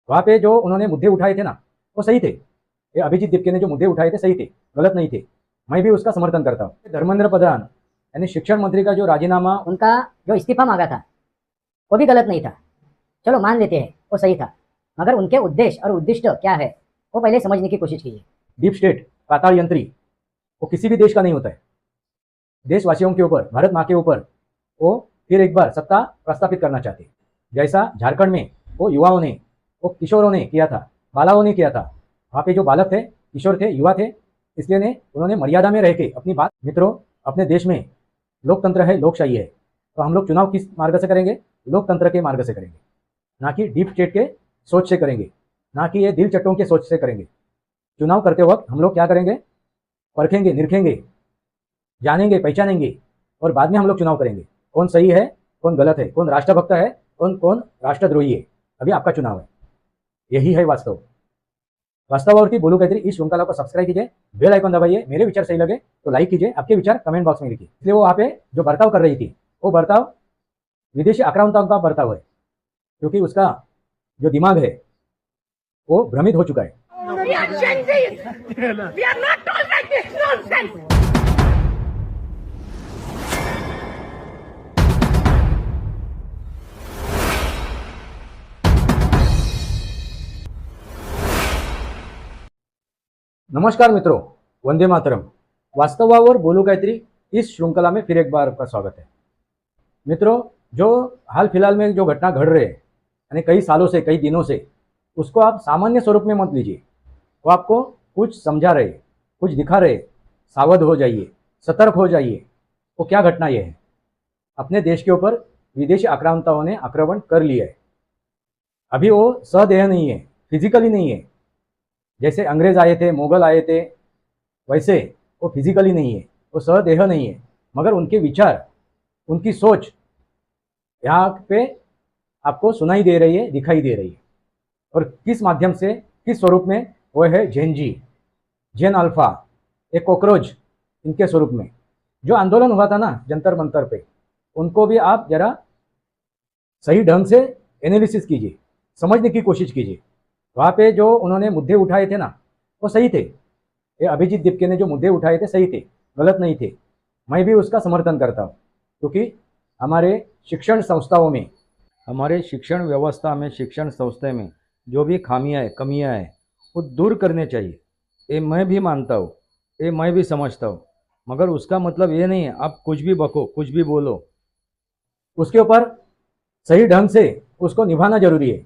वहाँ पे जो उन्होंने मुद्दे उठाए थे ना, वो सही थे। ये अभिजीत दीपके ने जो मुद्दे उठाए थे सही थे, गलत नहीं थे। मैं भी उसका समर्थन करता हूँ। धर्मेंद्र प्रधान यानी शिक्षण मंत्री का जो राजीनामा, उनका जो इस्तीफा मांगा था वो भी गलत नहीं था, चलो मान लेते हैं वो सही था, मगर उनके उद्देश्य और उद्दिष्ट क्या है वो पहले समझने की कोशिश कीजिए। डीप स्टेट, पाताल यंत्री, वो किसी भी देश का नहीं होता है। देशवासियों के ऊपर, भारत माँ के ऊपर वो फिर एक बार सत्ता प्रस्थापित करना चाहते हैं। जैसा झारखंड में वो युवाओं ने, वो किशोरों ने किया था, बालाओं ने किया था। वहाँ पे जो बालक थे, किशोर थे, युवा थे, इसलिए उन्होंने मर्यादा में रह के अपनी बात। मित्रों, अपने देश में लोकतंत्र है, लोकशाही है, तो हम लोग चुनाव किस मार्ग से करेंगे? लोकतंत्र के मार्ग से करेंगे, ना कि डीप स्टेट के सोच से करेंगे, ना कि ये दिल चट्टों के सोच से करेंगे। चुनाव करते वक्त हम लोग क्या करेंगे? परखेंगे, निरखेंगे, जानेंगे, पहचानेंगे, और बाद में हम लोग चुनाव करेंगे। कौन सही है, कौन गलत है, कौन राष्ट्रभक्त है, कौन कौन राष्ट्रद्रोही है। अभी आपका चुनाव है, यही है वास्तव। वास्तवावरती बोलू काहीतरी इस श्रृंखला को सब्सक्राइब कीजिए, बेल आइकन दबाइए। मेरे विचार सही लगे तो लाइक कीजिए, आपके विचार कमेंट बॉक्स में लिखिए। इसलिए वो वहाँ पे जो बर्ताव कर रही थी, वो बर्ताव विदेशी आक्रामकता का बर्ताव है, क्योंकि उसका जो दिमाग है वो भ्रमित हो चुका है। We are Gen Zs. We are not tolerant this nonsense. नमस्कार मित्रों, वंदे मातरम। वास्तवावर बोलू काहीतरी इस श्रृंखला में फिर एक बार आपका स्वागत है। मित्रों, जो हाल फिलहाल में जो घटना घट रहे हैं, यानी कई सालों से, कई दिनों से, उसको आप सामान्य स्वरूप में मत लीजिए। वो आपको कुछ समझा रहे, कुछ दिखा रहे। सावध हो जाइए, सतर्क हो जाइए। वो क्या घटना ये है? अपने देश के ऊपर विदेशी आक्रामकताओं ने आक्रमण कर लिया है। अभी वो सदेह नहीं है, फिजिकली नहीं है। जैसे अंग्रेज आए थे, मुगल आए थे, वैसे वो फिजिकली नहीं है, वो सदेह नहीं है, मगर उनके विचार, उनकी सोच यहाँ पे आपको सुनाई दे रही है, दिखाई दे रही है। और किस माध्यम से, किस स्वरूप में? वो है जेन जी, जेन अल्फा, एक कॉकरोच, इनके स्वरूप में। जो आंदोलन हुआ था ना जंतर मंतर पे, उनको भी आप जरा सही ढंग से एनालिसिस कीजिए, समझने की कोशिश कीजिए। वहाँ पे जो उन्होंने मुद्दे उठाए थे ना, वो सही थे। ये अभिजीत दीपके ने जो मुद्दे उठाए थे सही थे, गलत नहीं थे। मैं भी उसका समर्थन करता हूँ, क्योंकि हमारे शिक्षण संस्थाओं में, हमारे शिक्षण व्यवस्था में, शिक्षण संस्था में जो भी खामियाँ हैं, कमियाँ हैं, वो दूर करने चाहिए। ये मैं भी मानता हूँ, ये मैं भी समझता हूँ, मगर उसका मतलब ये नहीं है आप कुछ भी बको, कुछ भी बोलो। उसके ऊपर सही ढंग से उसको निभाना जरूरी है।